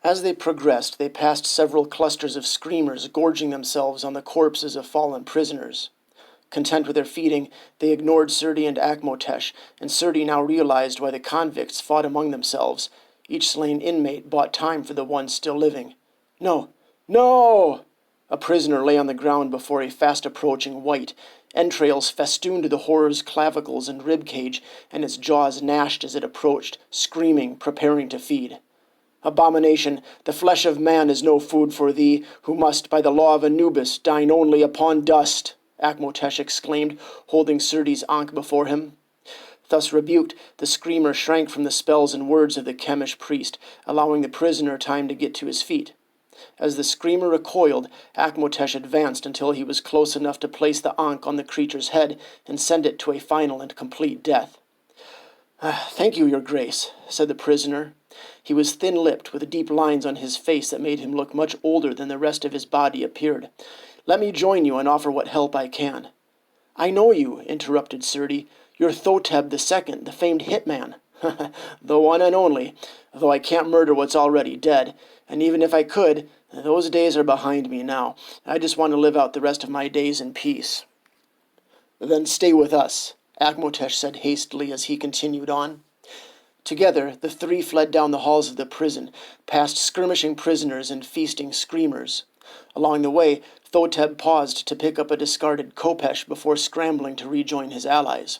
As they progressed, they passed several clusters of screamers gorging themselves on the corpses of fallen prisoners. Content with their feeding, they ignored Serti and Akmotesh, and Serti now realized why the convicts fought among themselves. Each slain inmate bought time for the one still living. "No! No!" A prisoner lay on the ground before a fast-approaching white. Entrails festooned the horror's clavicles and rib cage, and its jaws gnashed as it approached, screaming, preparing to feed. "Abomination, the flesh of man is no food for thee, who must, by the law of Anubis, dine only upon dust," Akmotesh exclaimed, holding Serti's ankh before him. Thus rebuked, the screamer shrank from the spells and words of the chemish priest, allowing the prisoner time to get to his feet. As the screamer recoiled, Akmotesh advanced until he was close enough to place the ankh on the creature's head and send it to a final and complete death. "Thank you, your grace," said the prisoner. He was thin-lipped, with deep lines on his face that made him look much older than the rest of his body appeared. "Let me join you and offer what help I can." "I know you," interrupted Serti. "You're Thoteb II, the famed hitman." "The one and only, though I can't murder what's already dead. And even if I could, those days are behind me now. I just want to live out the rest of my days in peace." "Then stay with us," Akmotesh said hastily as he continued on. Together, the three fled down the halls of the prison, past skirmishing prisoners and feasting screamers. Along the way, Thoteb paused to pick up a discarded khopesh before scrambling to rejoin his allies.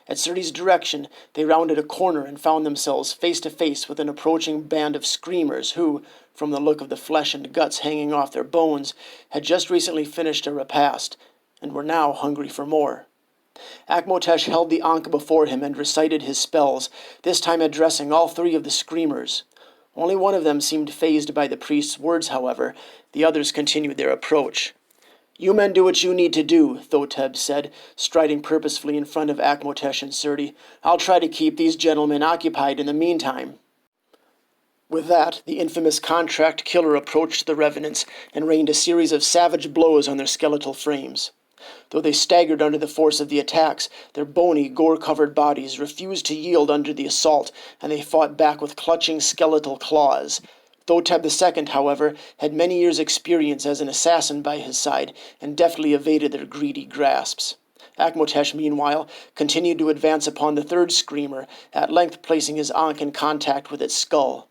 At Serti's direction, they rounded a corner and found themselves face to face with an approaching band of screamers who, from the look of the flesh and guts hanging off their bones, had just recently finished a repast, and were now hungry for more. Akmotesh held the ankh before him and recited his spells, this time addressing all three of the screamers. Only one of them seemed fazed by the priest's words, however. The others continued their approach. "You men do what you need to do," Thoteb said, striding purposefully in front of Akmotesh and Serti. "I'll try to keep these gentlemen occupied in the meantime." With that, the infamous contract killer approached the revenants and rained a series of savage blows on their skeletal frames. Though they staggered under the force of the attacks, their bony, gore-covered bodies refused to yield under the assault, and they fought back with clutching skeletal claws. Thoteb II, however, had many years' experience as an assassin by his side, and deftly evaded their greedy grasps. Akmotesh, meanwhile, continued to advance upon the third screamer, at length placing his ankh in contact with its skull.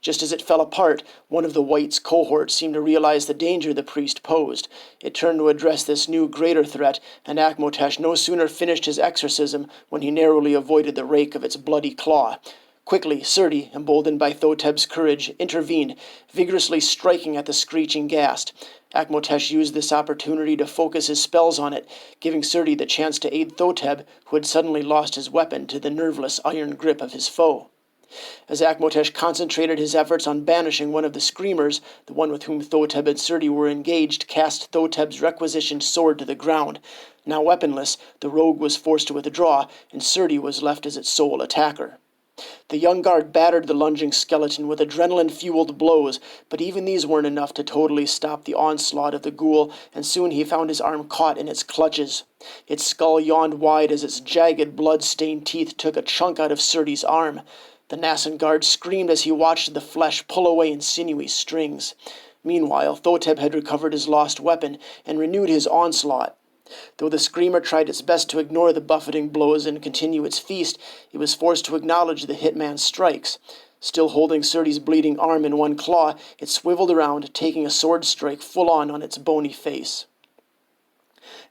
Just as it fell apart, one of the white's cohort seemed to realize the danger the priest posed. It turned to address this new, greater threat, and Akmotesh no sooner finished his exorcism when he narrowly avoided the rake of its bloody claw. Quickly, Serti, emboldened by Thoteb's courage, intervened, vigorously striking at the screeching ghast. Akmotesh used this opportunity to focus his spells on it, giving Serti the chance to aid Thoteb, who had suddenly lost his weapon to the nerveless iron grip of his foe. As Akmotesh concentrated his efforts on banishing one of the screamers, the one with whom Thoteb and Serti were engaged cast Thoteb's requisitioned sword to the ground. Now weaponless, the rogue was forced to withdraw, and Serti was left as its sole attacker. The young guard battered the lunging skeleton with adrenaline-fueled blows, but even these weren't enough to totally stop the onslaught of the ghoul, and soon he found his arm caught in its clutches. Its skull yawned wide as its jagged, blood-stained teeth took a chunk out of Serti's arm. The Nassan guard screamed as he watched the flesh pull away in sinewy strings. Meanwhile, Thoteb had recovered his lost weapon and renewed his onslaught. Though the screamer tried its best to ignore the buffeting blows and continue its feast, it was forced to acknowledge the hitman's strikes. Still holding Serti's bleeding arm in one claw, it swiveled around, taking a sword strike full-on on its bony face.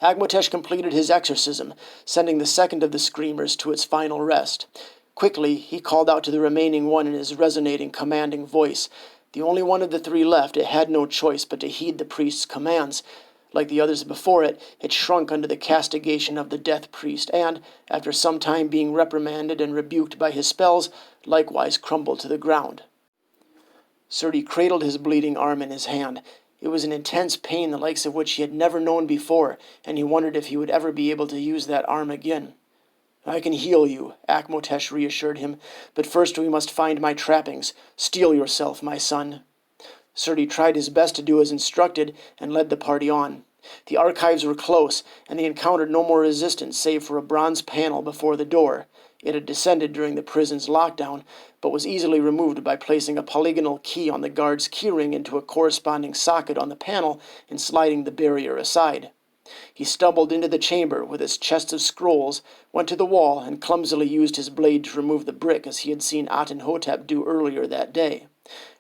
Akmotesh completed his exorcism, sending the second of the screamers to its final rest. Quickly, he called out to the remaining one in his resonating, commanding voice. The only one of the three left, it had no choice but to heed the priest's commands. Like the others before it, it shrunk under the castigation of the death priest, and, after some time being reprimanded and rebuked by his spells, likewise crumbled to the ground. Serti cradled his bleeding arm in his hand. It was an intense pain the likes of which he had never known before, and he wondered if he would ever be able to use that arm again. "I can heal you," Akmotesh reassured him, "but first we must find my trappings. Steel yourself, my son." Serti tried his best to do as instructed and led the party on. The archives were close, and they encountered no more resistance save for a bronze panel before the door. It had descended during the prison's lockdown, but was easily removed by placing a polygonal key on the guard's keyring into a corresponding socket on the panel and sliding the barrier aside. He stumbled into the chamber with his chest of scrolls, went to the wall, and clumsily used his blade to remove the brick as he had seen Atenhotep do earlier that day.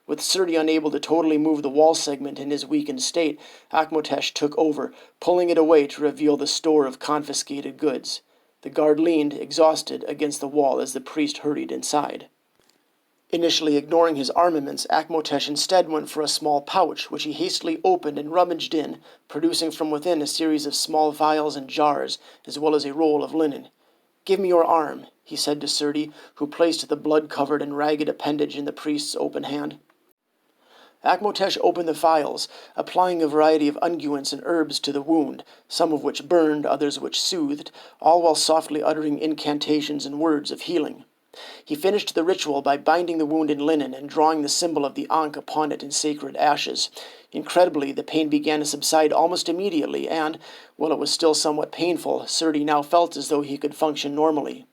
With Serti unable to totally move the wall segment in his weakened state, Akmotesh took over, pulling it away to reveal the store of confiscated goods. The guard leaned, exhausted, against the wall as the priest hurried inside. Initially ignoring his armaments, Akmotesh instead went for a small pouch, which he hastily opened and rummaged in, producing from within a series of small vials and jars, as well as a roll of linen. "Give me your arm," he said to Serti, who placed the blood-covered and ragged appendage in the priest's open hand. Akmotesh opened the vials, applying a variety of unguents and herbs to the wound, some of which burned, others which soothed, all while softly uttering incantations and words of healing. He finished the ritual by binding the wound in linen and drawing the symbol of the Ankh upon it in sacred ashes. Incredibly, the pain began to subside almost immediately, and, while it was still somewhat painful, Serti now felt as though he could function normally.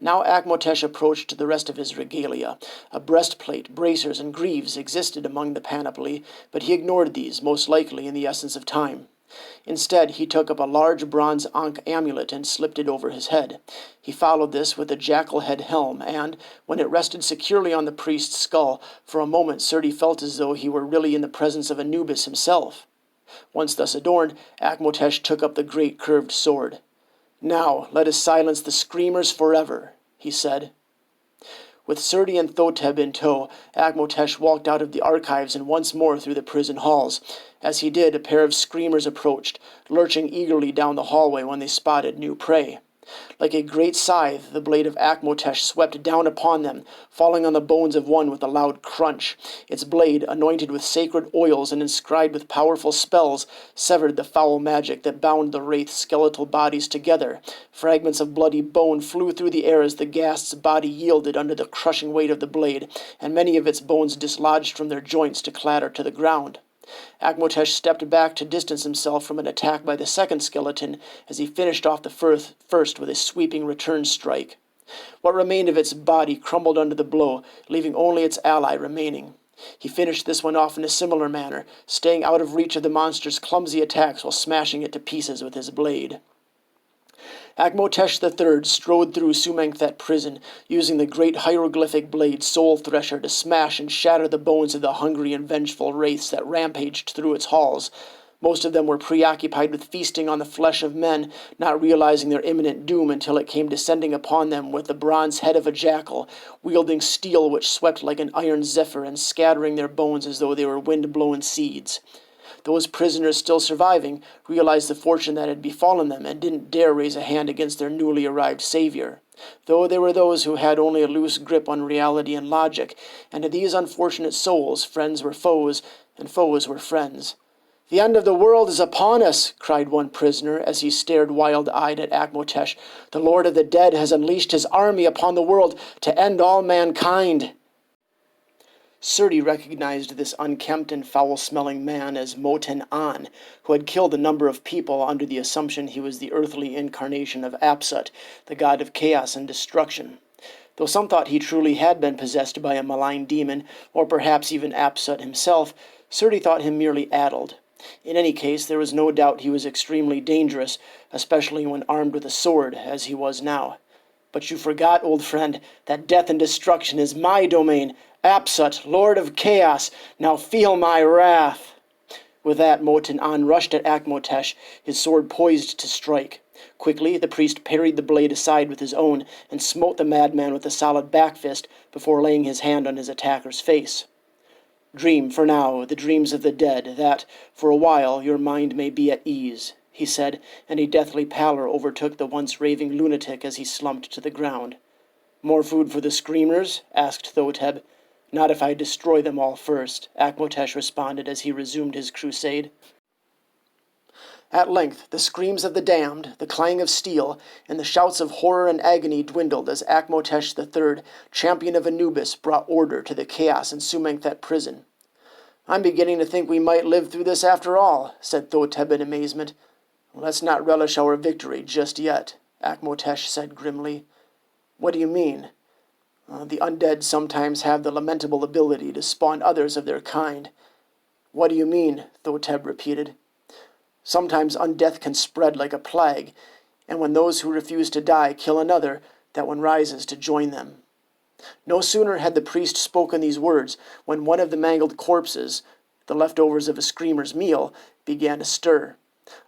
Now Akmotesh approached the rest of his regalia. A breastplate, bracers, and greaves existed among the panoply, but he ignored these, most likely in the essence of time. Instead, he took up a large bronze Ankh amulet and slipped it over his head. He followed this with a jackal head helm, and, when it rested securely on the priest's skull, for a moment Serti felt as though he were really in the presence of Anubis himself. Once thus adorned, Akmotesh took up the great curved sword. "Now, let us silence the screamers forever," he said. With Serti and Thotheb in tow, Akmotesh walked out of the archives and once more through the prison halls. As he did, a pair of screamers approached, lurching eagerly down the hallway when they spotted new prey. Like a great scythe, the blade of Akmotesh swept down upon them, falling on the bones of one with a loud crunch. Its blade, anointed with sacred oils and inscribed with powerful spells, severed the foul magic that bound the wraith's skeletal bodies together. Fragments of bloody bone flew through the air as the ghast's body yielded under the crushing weight of the blade, and many of its bones dislodged from their joints to clatter to the ground. Akmotesh stepped back to distance himself from an attack by the second skeleton as he finished off the first with a sweeping return strike. What remained of its body crumbled under the blow, leaving only its ally remaining. He finished this one off in a similar manner, staying out of reach of the monster's clumsy attacks while smashing it to pieces with his blade. Akmotesh III strode through Sumenkhet prison, using the great hieroglyphic blade Soul Thresher to smash and shatter the bones of the hungry and vengeful wraiths that rampaged through its halls. Most of them were preoccupied with feasting on the flesh of men, not realizing their imminent doom until it came descending upon them with the bronze head of a jackal, wielding steel which swept like an iron zephyr and scattering their bones as though they were wind-blown seeds. Those prisoners still surviving realized the fortune that had befallen them and didn't dare raise a hand against their newly arrived savior. Though there were those who had only a loose grip on reality and logic, and to these unfortunate souls, friends were foes, and foes were friends. "The end of the world is upon us," cried one prisoner as he stared wild-eyed at Akmotesh. "The Lord of the Dead has unleashed his army upon the world to end all mankind." Serti recognized this unkempt and foul-smelling man as Moten An, who had killed a number of people under the assumption he was the earthly incarnation of Apsut, the god of chaos and destruction. Though some thought he truly had been possessed by a malign demon, or perhaps even Apsut himself, Serti thought him merely addled. In any case, there was no doubt he was extremely dangerous, especially when armed with a sword, as he was now. "But you forgot, old friend, that death and destruction is my domain. Apsut, Lord of Chaos, now feel my wrath." With that, Moten An rushed at Akmotesh, his sword poised to strike. Quickly, the priest parried the blade aside with his own and smote the madman with a solid back fist before laying his hand on his attacker's face. "Dream for now the dreams of the dead, that, for a while, your mind may be at ease," he said, and a deathly pallor overtook the once raving lunatic as he slumped to the ground. "More food for the screamers?" asked Thotheb. "Not if I destroy them all first," Akmotesh responded as he resumed his crusade. At length, the screams of the damned, the clang of steel, and the shouts of horror and agony dwindled as Akmotesh III, champion of Anubis, brought order to the chaos in Sumenkhet prison. "I'm beginning to think we might live through this after all," said Thotheb in amazement. "Let's not relish our victory just yet," Akmotesh said grimly. What do you mean? The undead sometimes have the lamentable ability to spawn others of their kind. What do you mean? Thoteb repeated. Sometimes undeath can spread like a plague, and when those who refuse to die kill another, that one rises to join them. No sooner had the priest spoken these words when one of the mangled corpses, the leftovers of a screamer's meal, began to stir.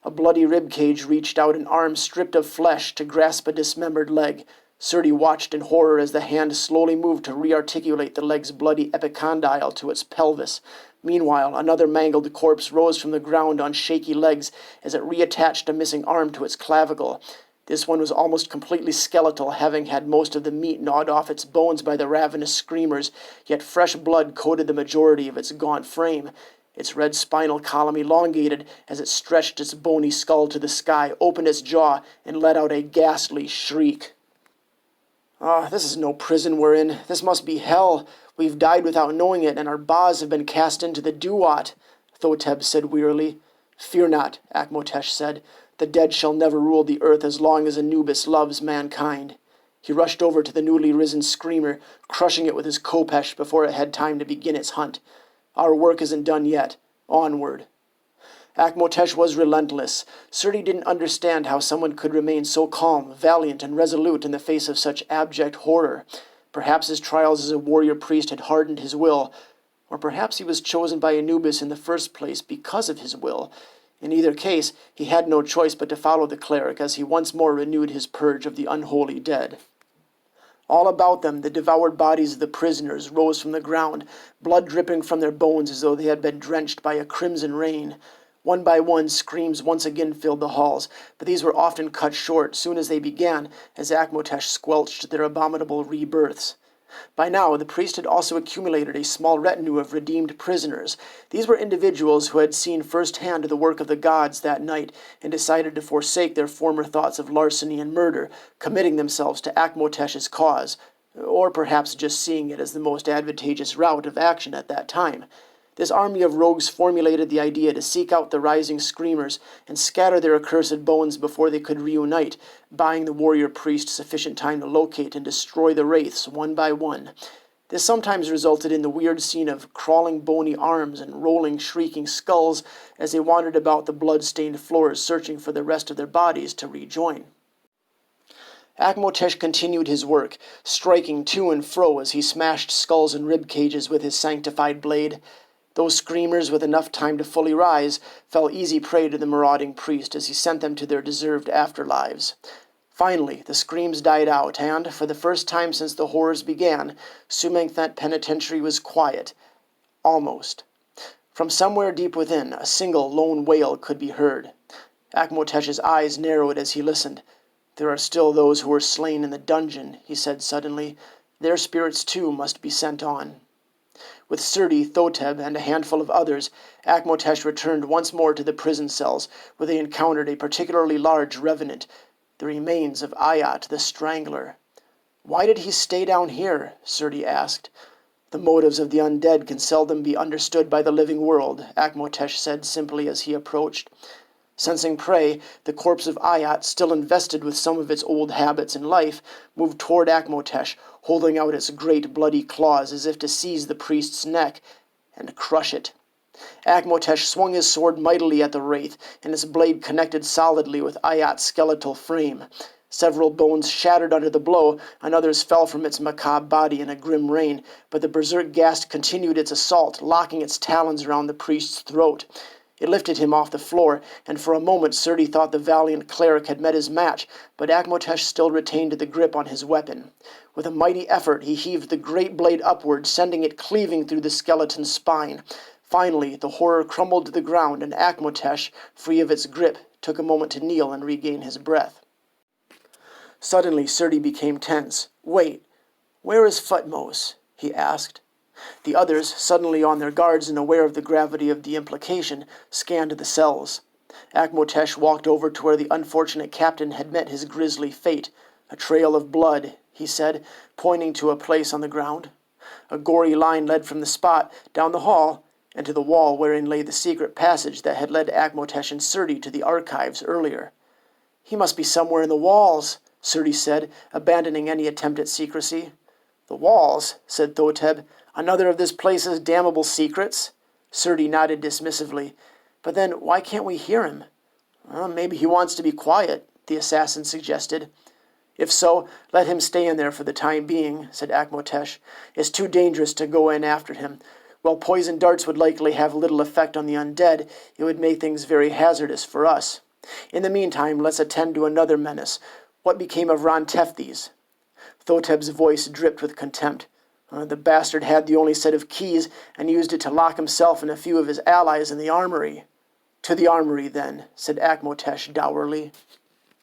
A bloody ribcage reached out an arm stripped of flesh to grasp a dismembered leg. Serti watched in horror as the hand slowly moved to rearticulate the leg's bloody epicondyle to its pelvis. Meanwhile, another mangled corpse rose from the ground on shaky legs as it reattached a missing arm to its clavicle. This one was almost completely skeletal, having had most of the meat gnawed off its bones by the ravenous screamers, yet fresh blood coated the majority of its gaunt frame. Its red spinal column elongated as it stretched its bony skull to the sky, opened its jaw, and let out a ghastly shriek. This is no prison we're in. This must be hell. We've died without knowing it, and our bas have been cast into the Duat, Thoteb said wearily. Fear not, Akmotesh said. The dead shall never rule the earth as long as Anubis loves mankind. He rushed over to the newly risen screamer, crushing it with his khopesh before it had time to begin its hunt. Our work isn't done yet. Onward. Akmotesh was relentless. Serti didn't understand how someone could remain so calm, valiant, and resolute in the face of such abject horror. Perhaps his trials as a warrior priest had hardened his will, or perhaps he was chosen by Anubis in the first place because of his will. In either case, he had no choice but to follow the cleric as he once more renewed his purge of the unholy dead. All about them, the devoured bodies of the prisoners rose from the ground, blood dripping from their bones as though they had been drenched by a crimson rain. One by one, screams once again filled the halls, but these were often cut short soon as they began, as Akmotesh squelched their abominable rebirths. By now, the priest had also accumulated a small retinue of redeemed prisoners. These were individuals who had seen firsthand the work of the gods that night and decided to forsake their former thoughts of larceny and murder, committing themselves to Akmotesh's cause, or perhaps just seeing it as the most advantageous route of action at that time. This army of rogues formulated the idea to seek out the rising screamers and scatter their accursed bones before they could reunite, buying the warrior priest sufficient time to locate and destroy the wraiths one by one. This sometimes resulted in the weird scene of crawling bony arms and rolling shrieking skulls as they wandered about the blood-stained floors searching for the rest of their bodies to rejoin. Akmotesh continued his work, striking to and fro as he smashed skulls and rib cages with his sanctified blade. Those screamers, with enough time to fully rise, fell easy prey to the marauding priest as he sent them to their deserved afterlives. Finally, the screams died out, and, for the first time since the horrors began, Sumanknet Penitentiary was quiet. Almost. From somewhere deep within, a single lone wail could be heard. Akmotesh's eyes narrowed as he listened. There are still those who were slain in the dungeon, he said suddenly. Their spirits, too, must be sent on. With Serti, Thoteb, and a handful of others, Akmotesh returned once more to the prison cells, where they encountered a particularly large revenant, the remains of Ayat the Strangler. Why did he stay down here? Serti asked. The motives of the undead can seldom be understood by the living world, Akmotesh said simply as he approached. Sensing prey, the corpse of Ayat, still invested with some of its old habits and life, moved toward Akmotesh, holding out its great bloody claws as if to seize the priest's neck and crush it. Akmotesh swung his sword mightily at the wraith, and its blade connected solidly with Ayat's skeletal frame. Several bones shattered under the blow, and others fell from its macabre body in a grim rain, but the berserk ghast continued its assault, locking its talons around the priest's throat. It lifted him off the floor, and for a moment Serti thought the valiant cleric had met his match, but Akmotesh still retained the grip on his weapon. With a mighty effort he heaved the great blade upward, sending it cleaving through the skeleton's spine. Finally, the horror crumbled to the ground, and Akmotesh, free of its grip, took a moment to kneel and regain his breath. Suddenly Serti became tense. "Wait, where is Futmos?" he asked. The others, suddenly on their guards and aware of the gravity of the implication, scanned the cells. Akmotesh walked over to where the unfortunate captain had met his grisly fate. "A trail of blood," he said, pointing to a place on the ground. A gory line led from the spot, down the hall, and to the wall wherein lay the secret passage that had led Akmotesh and Serti to the archives earlier. "He must be somewhere in the walls," Serti said, abandoning any attempt at secrecy. The walls, said Thoteb. Another of this place's damnable secrets? Serti nodded dismissively. But then why can't we hear him? Maybe he wants to be quiet, the assassin suggested. If so, let him stay in there for the time being, said Akmotesh. It's too dangerous to go in after him. While poison darts would likely have little effect on the undead, it would make things very hazardous for us. In the meantime, let's attend to another menace. What became of Ron Teftes? Thoteb's voice dripped with contempt. The bastard had the only set of keys and used it to lock himself and a few of his allies in the armory. To the armory, then, said Akmotesh dourly.